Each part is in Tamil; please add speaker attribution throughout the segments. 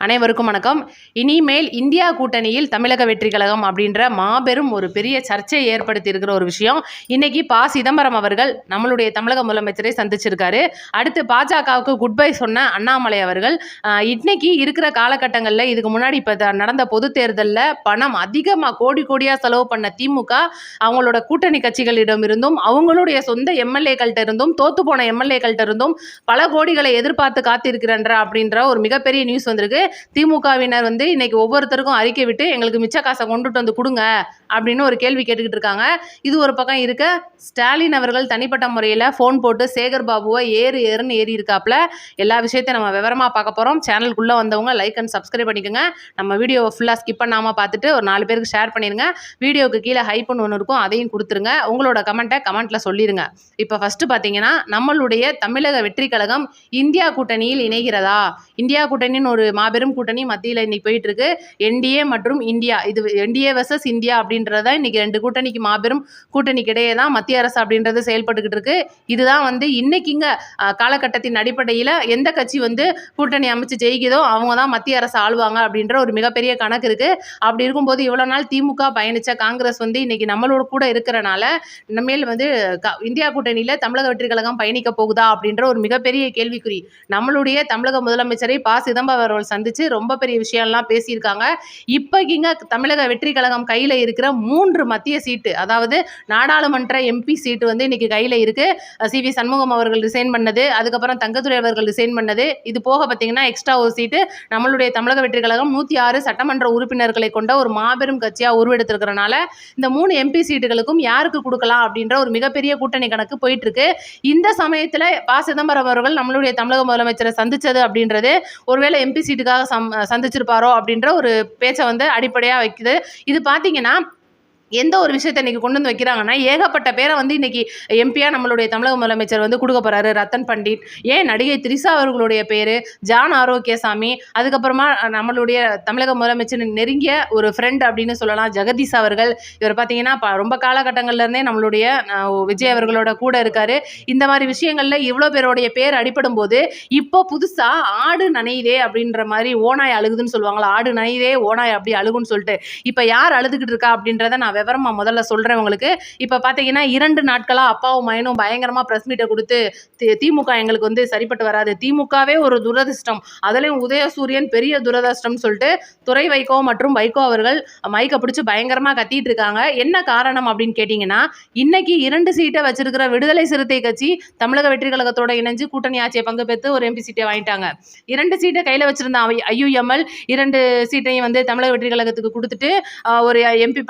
Speaker 1: அனைவருக்கும் வணக்கம். இனிமேல் இந்தியா கூட்டணியில் தமிழக வெற்றி கழகம் அப்படின்ற மாபெரும் ஒரு பெரிய சர்ச்சையை ஏற்படுத்தி இருக்கிற ஒரு விஷயம். இன்னைக்கு சிதம்பரம் அவர்கள் நம்மளுடைய தமிழக முதலமைச்சரை சந்திச்சிருக்காரு. அடுத்து பாஜகவுக்கு குட் பை சொன்ன அண்ணாமலை அவர்கள் இன்னைக்கு இருக்கிற காலகட்டங்களில் இதுக்கு முன்னாடி இப்போ நடந்த பொது தேர்தலில் பணம் அதிகமாக கோடி கோடியாக செலவு பண்ண திமுக அவங்களோட கூட்டணி கட்சிகளிடம் இருந்தும் அவங்களுடைய சொந்த எம்எல்ஏக்கள்கிட்ட இருந்தும் தோத்து போன எம்எல்ஏக்கள்கிட்ட இருந்தும் பல கோடிகளை எதிர்பார்த்து காத்திருக்கிறன்ற அப்படின்ற ஒரு மிகப்பெரிய நியூஸ் வந்திருக்கு. திமுகவினர் இன்னைக்கு ஒவ்வொருத்தருக்கும் அறிக்கை விட்டு எங்களுக்கு மிச்ச காசை கொண்டுட்டு வந்து கொடுங்க அப்படின்னு ஒரு கேள்வி கேட்டுக்கிட்டு இருக்காங்க. இது ஒரு பக்கம் இருக்க, ஸ்டாலின் அவர்கள் தனிப்பட்ட முறையில் ஃபோன் போட்டு சேகர் பாபுவை ஏறுன்னு ஏறி இருக்காப்புல. எல்லா விஷயத்தையும் நம்ம விவரமாக பார்க்க போகிறோம். சேனலுக்குள்ளே வந்தவங்க லைக் அண்ட் சப்ஸ்கிரைப் பண்ணிக்கோங்க. நம்ம வீடியோவை ஃபுல்லாக ஸ்கிப் பண்ணாமல் பார்த்துட்டு ஒரு 4 பேருக்கு ஷேர் பண்ணிடுங்க. வீடியோவுக்கு கீழே ஹைப்னு ஒன்று இருக்கும், அதையும் கொடுத்துருங்க. உங்களோட கமெண்ட்டில் சொல்லிடுங்க. இப்போ ஃபஸ்ட்டு பார்த்தீங்கன்னா, நம்மளுடைய தமிழக வெற்றி கழகம் இந்தியா கூட்டணியில் இணைகிறதா? இந்தியா கூட்டணின்னு ஒரு மாபெரும் கூட்டணி மத்தியில் இன்னைக்கு போயிட்டு இருக்கு. என்டிஏ மற்றும் இந்தியா, இது என்டிஏ வெர்சஸ் இந்தியா அப்படின்றத இன்னைக்கு 2 கூட்டணிக்கு மாபெரும் கூட்டணிக்கு இடையே தான் மத்திய அரசு அப்படின்றது செயல்பட்டுக்கிட்டு இருக்கு. இதுதான் இன்னைக்குங்க காலகட்டத்தின் அடிப்படையில் எந்த கட்சி கூட்டணி அமைச்சு ஜெயிக்குதோ அவங்க தான் மத்திய அரசு ஆளுவாங்க அப்படின்ற ஒரு மிகப்பெரிய கணக்கு இருக்கு. அப்படி இருக்கும்போது இவ்வளோ நாள் திமுக பயணிச்ச காங்கிரஸ் இன்னைக்கு நம்மளோட கூட இருக்கிறனால இனிமேல் இந்தியா கூட்டணியில் தமிழக வெற்றி கழகம் பயணிக்க போகுதா அப்படின்ற ஒரு மிகப்பெரிய கேள்விக்குறி. நம்மளுடைய தமிழக முதலமைச்சரை சிதம்பரம் அவர்கள் சந்திச்சு ரொம்ப பெரிய விஷயம்லாம் பேசியிருக்காங்க. இப்போக்கிங்க தமிழக வெற்றி கழகம் கையில் இருக்கிற 3 மத்திய சீட்டு, அதாவது நாடாளுமன்ற எம்பி சீட்டு இன்னைக்கு கையில் இருக்கு. CV சண்முகம் அவர்கள் ரிசைன் பண்ணது, அதுக்கப்புறம் தங்கத்துரை அவர்கள் ரிசைன் பண்ணது, இது போக பார்த்தீங்கன்னா எக்ஸ்ட்ரா ஒரு சீட்டு நம்மளுடைய தமிழக வெற்றி கழகம் 106 சட்டமன்ற உறுப்பினர்களை கொண்ட ஒரு மாபெரும் கட்சியாக உருவெடுத்திருக்கிறனால இந்த 3 MP சீட்டுகளுக்கும் யாருக்கு கொடுக்கலாம் அப்படின்ற ஒரு மிகப்பெரிய கூட்டணி கணக்கு போயிட்டு இருக்கு. இந்த சமயத்தில் சிதம்பரம் அவர்கள் நம்மளுடைய தமிழக முதலமைச்சரை சந்திச்சது அப்படின்றது ஒருவேளை MP சீட்டுக்காக சந்திச்சிருப்பாரோ அப்படின்ற ஒரு பேச்சை அடிப்படையாக வைக்குது. இது பார்த்தீங்கன்னா எந்த ஒரு விஷயத்தை இன்னைக்கு கொண்டு வந்து வைக்கிறாங்கன்னா, ஏகப்பட்ட பேரை இன்னைக்கு எம்பியா நம்மளுடைய தமிழக முதலமைச்சர் கொடுக்க போறாரு. ரத்தன் பண்டிட், ஏன் நடிகை திரிஷா அவர்களுடைய பேரு, ஜான் ஆரோக்கியசாமி, அதுக்கப்புறமா நம்மளுடைய தமிழக முதலமைச்சர் நெருங்கிய ஒரு ஃப்ரெண்ட் அப்படின்னு சொல்லலாம் ஜெகதீஷ் அவர்கள். இவர் பார்த்தீங்கன்னா ரொம்ப காலகட்டங்கள்ல இருந்தே நம்மளுடைய விஜய் அவர்களோட கூட இருக்காரு. இந்த மாதிரி விஷயங்கள்ல இவ்வளோ பேருடைய பேர் அடிப்படும் போது இப்போ புதுசா ஆடு நனையுதே அப்படின்ற மாதிரி ஓனாய் அழுகுதுன்னு சொல்லுவாங்களா, ஆடு நனையுதே ஓனாய் அப்படி அழுகுன்னு சொல்லிட்டு இப்போ யார் அழுதுகிட்டு இருக்கா அப்படின்றத நான் விவரமா முதல்ல சொல்றேன் உங்களுக்கு. இப்ப பாத்தீங்கன்னா 2 நாட்களா அப்பாவும் மயனும் பயங்கரமா பிரஸ் மீட்டை கொடுத்து திமுக எங்களுக்கு சரிப்பட்டு வராது, திமுகவே ஒரு துரதிர்ஷ்டம், அதுலயும் உதயசூரியன் பெரிய துரதிர்ஷ்டம் சொல்லிட்டு துரை வைகோ மற்றும் வைகோ அவர்கள் மைக்க பிடிச்சு பயங்கரமா கத்திட்டு இருக்காங்க. என்ன காரணம் அப்படின்னு கேட்டீங்கன்னா, இன்னைக்கு 2 சீட்டை வச்சிருக்கிற விடுதலை சிறுத்தை கட்சி தமிழக வெற்றி கழகத்தோட இணைஞ்சு கூட்டணி ஆட்சியை பங்கு பெற்று ஒரு MP சீட்டை வாங்கிட்டாங்க. 2 சீட்டை கையில வச்சிருந்த IUML 2 சீட்டையும் தமிழக வெற்றி கழகத்துக்கு கொடுத்துட்டு ஒரு MP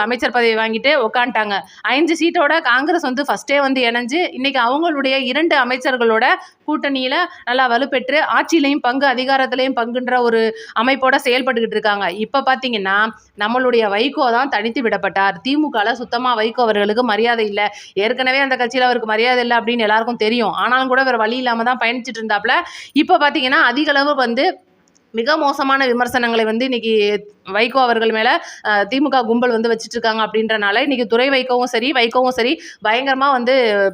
Speaker 1: அமைச்சர் பதவி வாங்கிட்டு உட்காந்துட்டாங்க. 5 சீட்டோட காங்கிரஸ் ஃபர்ஸ்டே இணைஞ்சு இன்னைக்கு அவங்களுடைய 2 அமைச்சர்களோட கூட்டணியில நல்லா வலுப்பெற்று ஆட்சியிலையும் பங்கு அதிகாரத்திலையும் பங்குன்ற ஒரு அமைப்போட செயல்பட்டுக்கிட்டு இருக்காங்க. இப்ப பாத்தீங்கன்னா நம்மளுடைய வைகோ தான் தனித்து விடப்பட்டார். திமுகல சுத்தமா வைகோ அவர்களுக்கு மரியாதை இல்லை. ஏற்கனவே அந்த கட்சியில அவருக்கு மரியாதை இல்லை அப்படின்னு எல்லாருக்கும் தெரியும். ஆனாலும் கூட வேற வழி இல்லாம தான் பயணிச்சுட்டு இருந்தாப்புல. இப்ப பாத்தீங்கன்னா அதிக அளவு மிக மோசமான விமர்சனங்களை இன்னைக்கு வைகோ அவர்கள் மேல திமுக கும்பல் வச்சுட்டு இருக்காங்க. அப்படின்றனால இன்னைக்கு துரை வைகோவும் சரி பயங்கரமா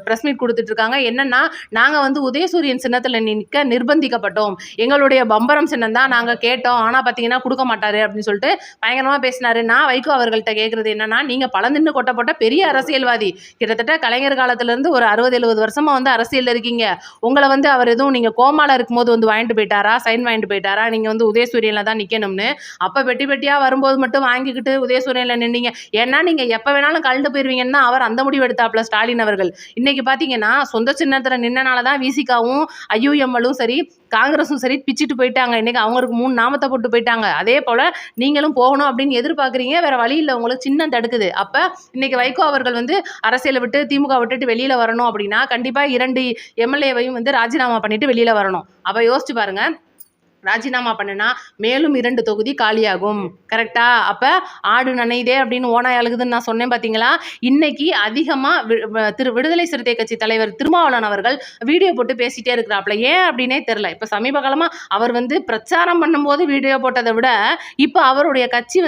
Speaker 1: பிரஸ் மீட் கொடுத்துட்டு இருக்காங்க. என்னன்னா, நாங்க உதயசூரியன் சின்னத்துல நிற்க நிர்பந்திக்கப்பட்டோம், எங்களுடைய பம்பரம் சின்னம் தான் நாங்க கேட்டோம், ஆனா பாத்தீங்கன்னா கொடுக்க மாட்டாரு அப்படின்னு சொல்லிட்டு பயங்கரமா பேசினாரு. நான் வைகோ அவர்கள்ட்ட கேட்கறது என்னன்னா, நீங்க பழந்தின்னு கொட்டப்பட்ட பெரிய அரசியல்வாதி, கிட்டத்தட்ட கலைஞர் காலத்துல இருந்து ஒரு 60-70 வருஷமா அரசியல்ல இருக்கீங்க. உங்களை அவர் எதுவும் நீங்க கோமால இருக்கும்போது வாங்கிட்டு போயிட்டாரா, சைன் வாங்கிட்டு போயிட்டாரா, நீங்க உதயசூரியன்ல தான் நிக்கணும்னு? அப்ப பெட்டியா வரும்போது மட்டும் வாங்கிக்கிட்டு உதயசூரியன்ல நின்னீங்க. ஏன்னா நீங்க எப்ப வேணாலும் கலந்து போயிருவீங்கன்னா அவர் அந்த முடிவு எடுத்தாப்ல ஸ்டாலின் அவர்கள். இன்னைக்கு பாத்தீங்கன்னா சொந்த சின்னத்துல நின்னனாலதான் விசிகாவும் IUMலும் சரி காங்கிரஸும் சரி பிச்சுட்டு போயிட்டாங்க. இன்னைக்கு அவங்களுக்கு 3 நாமத்தை போட்டு போயிட்டாங்க. அதே போல நீங்களும் போகணும் அப்படின்னு எதிர்பார்க்குறீங்க, வேற வழி இல்லை, உங்களுக்கு சின்னம் தடுக்குது. அப்ப இன்னைக்கு வைகோ அவர்கள் அரசியலை விட்டு திமுக விட்டுட்டு வெளியில வரணும் அப்படின்னா கண்டிப்பா 2 MLAவையும் ராஜினாமா பண்ணிட்டு வெளியில வரணும். அப்ப யோசிச்சு பாருங்க, ராஜினாமா பண்ணுனா மேலும் 2 தொகுதி காலியாகும். கரெக்டா? அப்ப ஆடு நனைதே அப்படின்னு ஓனாய் அழுகுதுன்னு நான் சொன்னேன் பாத்தீங்களா? இன்னைக்கு அதிகமா விடுதலை சிறுத்தை கட்சி தலைவர் திருமாவளவன் அவர்கள் வீடியோ போட்டு பேசிட்டே இருக்கிறாப்ல. ஏன் அப்படின்னே தெரியல. இப்ப சமீப காலமா அவர் பிரச்சாரம் பண்ணும்போது வீடியோ போட்டதை விட இப்ப அவருடைய கட்சி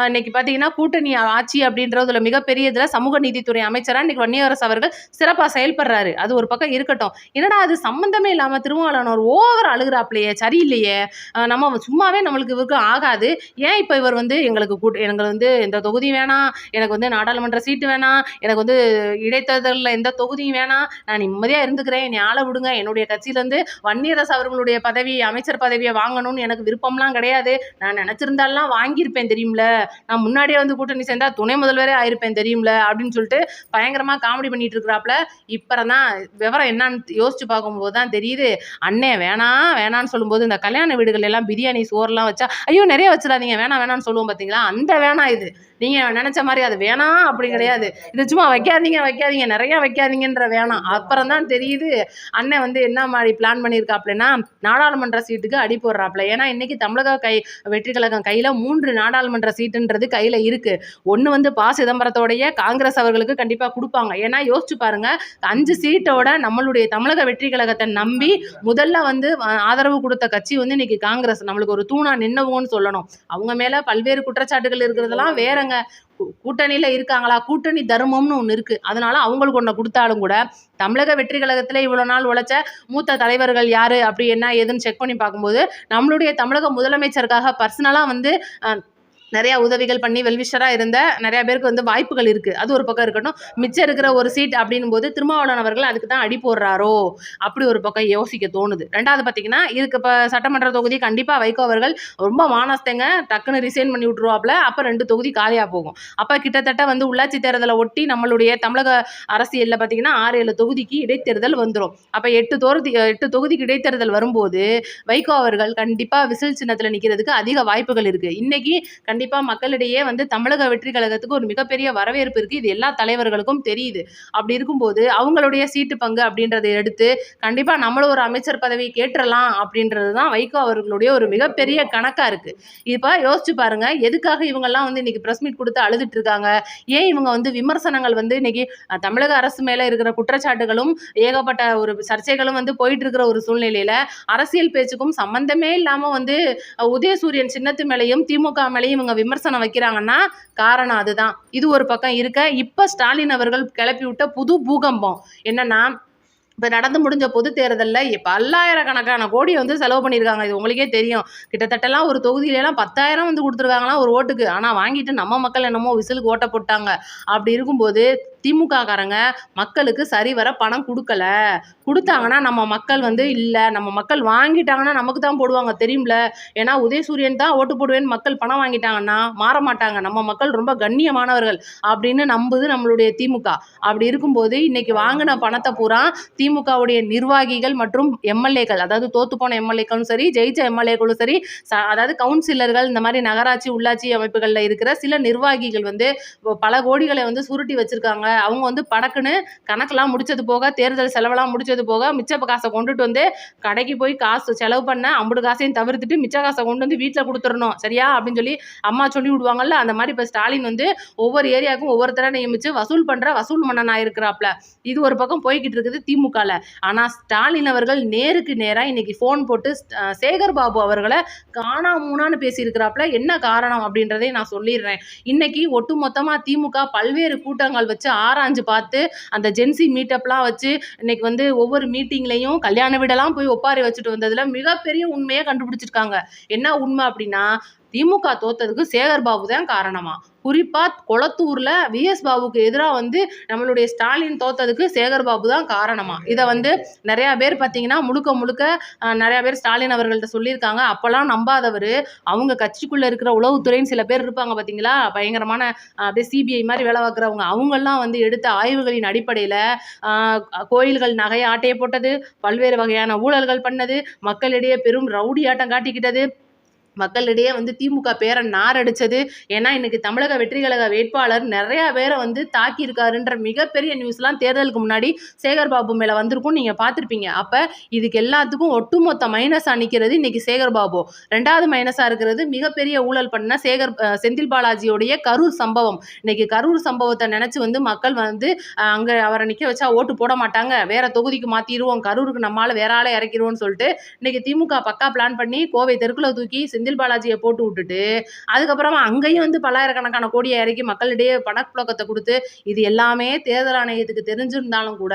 Speaker 1: இன்னைக்கு பாத்தீங்கன்னா கூட்டணி ஆட்சி அப்படின்றதுல மிகப்பெரிய இதுல சமூக நீதித்துறை அமைச்சரா இன்னைக்கு வன்னியரசு அவர்கள் சிறப்பா செயல்படுறாரு. அது ஒரு பக்கம் இருக்கட்டும். என்னடா அது சம்பந்தமே இல்லாம திருமாவளவன் ஓவர் அழுகிறாப்லையே, சரியில்லையே இல்லையே. நம்ம சும்மாவே நம்மளுக்கு இவருக்கு ஆகாது. ஏன் இப்போ இவர் வந்து எங்களுக்கு வந்து இந்த தொகுதி வேணாம், எனக்கு வந்து நாடாளுமன்ற சீட்டு வேணாம், எனக்கு வந்து இடைத்தேர்தலில் எந்த தொகுதியும் வேணாம், நான் நிம்மதியாக இருந்துக்கிறேன், என்னை ஆள விடுங்க, என்னுடைய கட்சியிலேருந்து வன்னியரசு அவர்களுடைய பதவி அமைச்சர் பதவியை வாங்கணும்னு எனக்கு விருப்பம்லாம் கிடையாது, நான் நினச்சிருந்தாலாம் வாங்கியிருப்பேன் தெரியும்ல, நான் முன்னாடியே வந்து கூட்டணி சேர்ந்தா துணை முதல்வரே ஆயிருப்பேன் தெரியும்ல அப்படின்னு சொல்லிட்டு பயங்கரமாக காமெடி பண்ணிட்டு இருக்கிறாப்புல. இப்பறம் தான் விவரம் என்னன்னு யோசிச்சு பார்க்கும்போது தான் தெரியுது, அண்ணே வேணாம் வேணான்னு சொல்லும்போது இந்த கல்யாண வீடுகள் எல்லாம் பிரியாணி சோறுலாம் வச்சா ஐயோ நிறைய வச்சிடாதீங்க வேணாம் வேணான்னு சொல்லுவோம் பார்த்தீங்களா, அந்த வேணாம் இது. நீங்கள் நினச்ச மாதிரி அது வேணாம் அப்படி கிடையாது, இது சும்மா வைக்காதீங்க நிறையா வைக்காதீங்கன்ற வேணாம். அப்புறம் தான் தெரியுது அண்ணன் வந்து என்ன மாதிரி பிளான் பண்ணியிருக்காப்புலன்னா நாடாளுமன்ற சீட்டுக்கு அடி போடுறாப்புல. ஏன்னா இன்னைக்கு தமிழக வெற்றி கழகம் கையில் 3 நாடாளுமன்ற சீட்டுன்றது கையில் இருக்கு. ஒன்று வந்து சிதம்பரத்தோடைய காங்கிரஸ் அவர்களுக்கு கண்டிப்பாக கொடுப்பாங்க. ஏன்னா யோசிச்சு பாருங்க, 5 சீட்டோட நம்மளுடைய தமிழக வெற்றி கழகத்தை நம்பி முதல்ல வந்து ஆதரவு கொடுத்த கட்சி வந்து இன்னைக்கு காங்கிரஸ். நம்மளுக்கு ஒரு தூணா நின்னவங்கன்னு சொல்லணும். அவங்க மேல பல்வேறு குற்றச்சாட்டுகள் இருக்கிறதெல்லாம் வேறங்க. கூட்டணியில இருக்காங்களா, கூட்டணி தர்மம்னு ஒன்று இருக்கு, அதனால அவங்களுக்கு ஒன்று கொடுத்தாலும் கூட தமிழக வெற்றி கழகத்துல இவ்வளவு நாள் உழைச்ச மூத்த தலைவர்கள் யாரு அப்படி என்ன ஏதுன்னு செக் பண்ணி பார்க்கும்போது நம்மளுடைய தமிழக முதலமைச்சருக்காக பர்சனலா வந்து நிறையா உதவிகள் பண்ணி வெல்விஷராக இருந்த நிறையா பேருக்கு வந்து வாய்ப்புகள் இருக்குது. அது ஒரு பக்கம் இருக்கட்டும். மிச்சம் இருக்கிற ஒரு சீட் அப்படின்னும் போது திருமாவளவன் அவர்கள் அதுக்கு தான் அடி போடுறாரோ அப்படி ஒரு பக்கம் யோசிக்க தோணுது. ரெண்டாவது பார்த்தீங்கன்னா இதுக்கு இப்போ சட்டமன்ற தொகுதி கண்டிப்பாக வைகோ அவர்கள் ரொம்ப மானஸ்தங்க டக்குன்னு ரிசைன் பண்ணி விட்டுருவாப்புல. அப்போ 2 தொகுதி காலியாக போகும். அப்போ கிட்டத்தட்ட வந்து உள்ளாட்சி தேர்தலை ஒட்டி நம்மளுடைய தமிழக அரசியலில் பார்த்தீங்கன்னா 6-7 தொகுதிக்கு இடைத்தேர்தல் வந்துடும். அப்போ 8 தொகுதிக்கு இடைத்தேர்தல் வரும்போது வைகோ அவர்கள் கண்டிப்பாக விசில் சின்னத்தில் நிற்கிறதுக்கு அதிக வாய்ப்புகள் இருக்குது. இன்னைக்கு கண்டிப்பா மக்களிடையே வந்து தமிழக வெற்றி கழகத்துக்கு ஒரு மிகப்பெரிய வரவேற்பு இருக்கு. இது எல்லா தலைவர்களுக்கும் தெரியுது. அப்படி இருக்கும்போது அவங்களுடைய சீட்டு பங்கு அப்படின்றதை எடுத்து கண்டிப்பா நம்மளும் ஒரு அமைச்சர் பதவி கேட்டுறலாம் அப்படின்றது தான் வைகோ அவர்களுடைய ஒரு மிகப்பெரிய கணக்கா இருக்கு. இப்ப யோசிச்சு பாருங்க, எதுக்காக இவங்கெல்லாம் வந்து இன்னைக்கு பிரஸ் மீட் கொடுத்து அழுதுட்டு இருக்காங்க? ஏன் இவங்க வந்து விமர்சனங்கள் வந்து இன்னைக்கு தமிழக அரசு மேல இருக்கிற குற்றச்சாட்டுகளும் ஏகப்பட்ட ஒரு சர்ச்சைகளும் வந்து போயிட்டு இருக்கிற ஒரு சூழ்நிலையில அரசியல் பேச்சுக்கும் சம்பந்தமே இல்லாம வந்து உதயசூரியன் சின்னத்து மேலையும் திமுக மேலையும் இவங்க விமர்சனம் வைக்கிறாங்கன்னா காரணம் அதுதான். இது ஒரு பக்கம் இருக்க, இப்ப ஸ்டாலின் அவர்கள் கிளப்பி விட்ட புது பூகம்பம் என்னன்னா, இப்போ நடந்து முடிஞ்ச பொது தேர்தலில் பல்லாயிரக்கணக்கான கோடி வந்து செலவு பண்ணியிருக்காங்க. இது உங்களுக்கே தெரியும். கிட்டத்தட்டலாம் ஒரு தொகுதியிலலாம் 10,000 வந்து கொடுத்துருக்காங்களாம் ஒரு ஓட்டுக்கு. ஆனால் வாங்கிட்டு நம்ம மக்கள் என்னமோ விசிலுக்கு ஓட்ட போட்டாங்க. அப்படி இருக்கும்போது திமுக காரங்க மக்களுக்கு சரிவர பணம் கொடுக்கல. கொடுத்தாங்கன்னா நம்ம மக்கள் வந்து இல்லை, நம்ம மக்கள் வாங்கிட்டாங்கன்னா நமக்கு தான் போடுவாங்க தெரியும்ல. ஏன்னா உதயசூரியன் தான் ஓட்டு போடுவேன்னு மக்கள் பணம் வாங்கிட்டாங்கன்னா மாற மாட்டாங்க. நம்ம மக்கள் ரொம்ப கண்ணியமானவர்கள் அப்படின்னு நம்புது நம்மளுடைய திமுக. அப்படி இருக்கும்போது இன்னைக்கு வாங்கின பணத்தை பூரா திமுகவுடைய நிர்வாகிகள் மற்றும் எம்எல்ஏக்கள், அதாவது தோத்து போன எம்எல்ஏக்களும் சரி ஜெயிச்ச எம்எல்ஏக்களும் சரி, அதாவது கவுன்சிலர்கள் இந்த மாதிரி நகராட்சி உள்ளாட்சி அமைப்புகளில் இருக்கிற சில நிர்வாகிகள் வந்து பல கோடிகளை வந்து சுருட்டி வச்சிருக்காங்க. அவங்க வந்து படக்குன்னு கணக்கெல்லாம் முடிச்சது போக தேர்தல் செலவெல்லாம் முடிச்சது போக மிச்ச காசை கொண்டுட்டு வந்து கடைக்கு போய் காசு செலவு பண்ண 50 காசையும் தவிர்த்துட்டு மிச்ச காசை கொண்டு வந்து வீட்டில் கொடுத்துடணும் சரியா அப்படின்னு சொல்லி அம்மா சொல்லி விடுவாங்கல்ல. அந்த மாதிரி இப்போ ஸ்டாலின் வந்து ஒவ்வொரு ஏரியாவுக்கும் ஒவ்வொருத்தர நியமிச்சு வசூல் வசூல் மன்னன் ஆயிருக்கிறாப்ல. இது ஒரு பக்கம் போய்கிட்டு இருக்குது திமுகல. ஆனா ஸ்டாலின் அவர்கள் நேருக்கு நேரா இன்னைக்கு போன் போட்டு சேகர் பாபு அவர்களை காணாமூனான்னு பேசியிருக்கிறாப்ல. என்ன காரணம் அப்படின்றதை நான் சொல்லிடுறேன். இன்னைக்கு ஒட்டுமொத்தமா திமுக பல்வேறு கூட்டங்கள் வச்சு ஆராய்ஞ்சு பார்த்து அந்த ஜென்சி மீட்டப்லாம் வச்சு இன்னைக்கு வந்து ஒவ்வொரு மீட்டிங்லையும் கல்யாண வீடெல்லாம் போய் ஒப்பாரி வச்சுட்டு வந்ததுல மிகப்பெரிய உண்மையை கண்டுபிடிச்சிருக்காங்க. என்ன உண்மை அப்படின்னா, திமுக தோத்ததுக்கு சேகர் பாபு தான் காரணமா. குறிப்பா கொளத்தூர்ல விஎஸ் பாபுக்கு எதிராக வந்து நம்மளுடைய ஸ்டாலின் தோத்ததுக்கு சேகர் பாபு தான் காரணமா. இதை வந்து நிறைய பேர் பார்த்தீங்கன்னா முழுக்க நிறைய பேர் ஸ்டாலின் அவர்கள்ட்ட சொல்லியிருக்காங்க. அப்பெல்லாம் நம்பாதவர், அவங்க கட்சிக்குள்ள இருக்கிற உளவுத்துறைன்னு சில பேர் இருப்பாங்க பார்த்தீங்களா, பயங்கரமான அப்படியே சிபிஐ மாதிரி வேலை பார்க்குறவங்க, அவங்கெல்லாம் வந்து எடுத்த ஆய்வுகளின் அடிப்படையில் கோயில்கள் நகையை ஆட்டையை போட்டது, பல்வேறு வகையான ஊழல்கள் பண்ணது, மக்களிடையே பெரும் ரவுடி ஆட்டம் காட்டிக்கிட்டது, மக்களிடையே வந்து திமுக பேரை நாரடிச்சது. ஏன்னா இன்னைக்கு தமிழக வெற்றி கழக வேட்பாளர் நிறைய பேரை வந்து தாக்கியிருக்காருன்ற மிகப்பெரிய நியூஸ்லாம் தேர்தலுக்கு முன்னாடி சேகர் பாபு மேல வந்திருக்கும், நீங்க பார்த்துருப்பீங்க. அப்ப இதுக்கு எல்லாத்துக்கும் ஒட்டுமொத்த மைனஸா நிற்கிறது இன்னைக்கு சேகர் பாபு. 2வது மைனஸா இருக்கிறது மிகப்பெரிய ஊழல் பண்ண செந்தில் பாலாஜியோடைய கரூர் சம்பவம். இன்னைக்கு கரூர் சம்பவத்தை நினைச்சு வந்து மக்கள் வந்து அங்க அவரை நிக்க வச்சா ஓட்டு போட மாட்டாங்க, வேற தொகுதிக்கு மாத்திடுவோம், கரூருக்கு நம்மளால வேற ஆளை இறக்கிடுவோம்னு சொல்லிட்டு இன்னைக்கு திமுக பக்கா பிளான் பண்ணி கோவை தெற்குல தூக்கி செந்தில் பாலாஜியை போட்டு விட்டுட்டு அதுக்கப்புறமா அங்கேயும் வந்து பல்லாயிரக்கணக்கான கோடியை இறக்கி மக்களிடையே பணப்புழக்கத்தை கொடுத்து இது எல்லாமே தேர்தல் ஆணையத்துக்கு தெரிஞ்சிருந்தாலும் கூட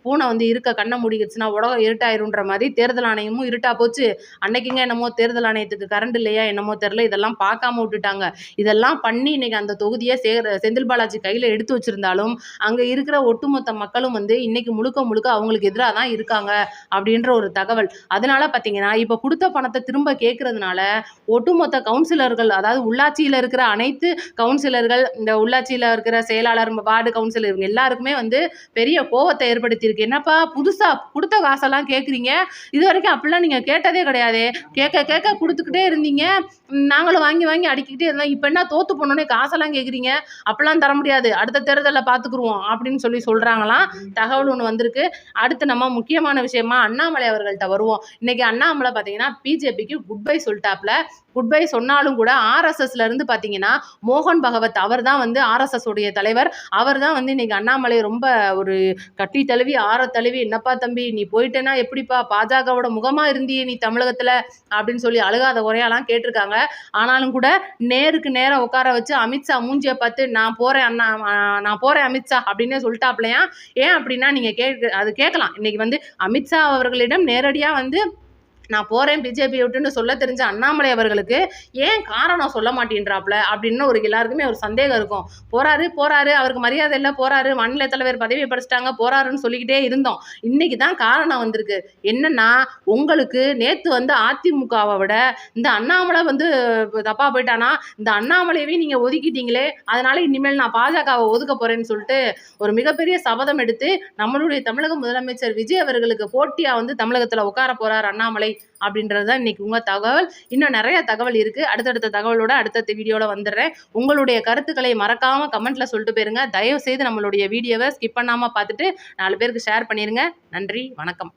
Speaker 1: பூனை வந்து இருக்க கண்ணை மூடிக்கிடுச்சுன்னா உலகம் இருட்டாயிருன்ற மாதிரி தேர்தல் ஆணையமும் இருட்டா போச்சு. அன்னைக்குங்க என்னமோ தேர்தல் ஆணையத்துக்கு கரண்ட் இல்லையா என்னமோ தெரியல, இதெல்லாம் பார்க்காம விட்டுட்டாங்க. இதெல்லாம் பண்ணி இன்னைக்கு அந்த தொகுதியை செந்தில் பாலாஜி கையில் எடுத்து வச்சிருந்தாலும் அங்கே இருக்கிற ஒட்டுமொத்த மக்களும் வந்து இன்னைக்கு முழுக்க முழுக்க அவங்களுக்கு எதிராக தான் இருக்காங்க அப்படின்ற ஒரு தகவல். அதனால பார்த்தீங்கன்னா இப்போ கொடுத்த பணத்தை திரும்ப கேட்கறதுனால ஒட்டுமொத்த கவுன்சிலர்கள், அதாவது உள்ளாட்சியில் இருக்கிற அனைத்து கவுன்சிலர்கள், இந்த உள்ளாட்சியில் இருக்கிற செயலாளர், வார்டு கவுன்சிலர், இவங்க எல்லாருக்குமே வந்து பெரிய கோவத்தை ஏற்படுத்தியிருக்கு. என்னப்பா புதுசா கொடுத்த காசெல்லாம் கேட்குறீங்க, இது வரைக்கும் அப்படிலாம் நீங்க கேட்டதே கிடையாது, கேட்க கேட்க கொடுத்துக்கிட்டே இருந்தீங்க, நாங்களும் வாங்கி வாங்கி அடிக்கிட்டே இருந்தோம், இப்போ என்ன தோத்து போனோன்னே காசெல்லாம் கேட்குறீங்க, அப்படிலாம் தர முடியாது, அடுத்த தேர்தலில் பார்த்துக்குருவோம் அப்படின்னு சொல்றாங்களாம். தகவல் ஒன்று வந்திருக்கு. அடுத்து நம்ம முக்கியமான விஷயமா அண்ணாமலை அவர்கள்ட்ட வருவோம். இன்னைக்கு அண்ணாமலை பார்த்தீங்கன்னா பிஜேபிக்கு குட் பை சொல்லிட்டாப்ல. குட் பை சொன்னாலும் கூட ஆர்எஸ்எஸ்ல இருந்து பார்த்தீங்கன்னா மோகன் பகவத் அவர் தான் வந்து ஆர்எஸ்எஸ் உடைய தலைவர். அவர் தான் வந்து இன்னைக்கு அண்ணாமலை ரொம்ப ஒரு கட்டி தழுவி ஆற தழுவி, என்னப்பா தம்பி நீ போயிட்டேன்னா எப்படிப்பா, பாஜகவோட முகமா இருந்தியே நீ தமிழகத்துல அப்படின்னு சொல்லி அழுகாத குறையெல்லாம் கேட்டிருக்காங்க. ஆனாலும் கூட நேருக்கு நேரம் உட்கார வச்சு அமித்ஷா மூஞ்சியை பார்த்து நான் போறேன் அண்ணா, நான் போறேன் அமித்ஷா அப்படின்னு சொல்லிட்டாப்லையா. ஏன் அப்படின்னா நீங்க அது கேட்கலாம். இன்னைக்கு வந்து அமித்ஷா அவர்களிடம் நேரடியா வந்து நான் போறேன் பிஜேபி விட்டுன்னு சொல்ல தெரிஞ்ச அண்ணாமலை அவர்களுக்கு ஏன் காரணம் சொல்ல மாட்டேன்றாப்ல அப்படின்னு ஒரு எல்லாருக்குமே ஒரு சந்தேகம் இருக்கும். போறாரு அவருக்கு மரியாதை இல்லை, போறாரு மாநில தலைவர் பதவியை படிச்சிட்டாங்க, போறாருன்னு சொல்லிக்கிட்டே இருந்தோம். இன்னைக்கு தான் காரணம் வந்திருக்கு. என்னன்னா உங்களுக்கு நேத்து வந்து அதிமுகவை விட இந்த அண்ணாமலை வந்து தப்பா போயிட்டானா, இந்த அண்ணாமலையவே நீங்க ஒதுக்கிட்டீங்களே, அதனால இனிமேல் நான் பாஜகவை ஒதுக்க போறேன்னு சொல்லிட்டு ஒரு மிகப்பெரிய சபதம் எடுத்து நம்மளுடைய தமிழக முதலமைச்சர் விஜய் அவர்களுக்கு போட்டியா வந்து தமிழகத்துல உட்கார போறார் அண்ணாமலை அப்படின்றது தான் இன்னைக்கு உங்க தகவல். இன்னும் நிறைய தகவல் இருக்கு. அடுத்தடுத்த தகவலோட அடுத்த வீடியோல வந்துடுறேன். உங்களுடைய கருத்துக்களை மறக்காம கமெண்ட்ல சொல்லிட்டு போயிருங்க. தயவு செய்து நம்மளுடைய வீடியோவை ஸ்கிப் பண்ணாம பார்த்துட்டு 4 பேருக்கு ஷேர் பண்ணிருங்க. நன்றி, வணக்கம்.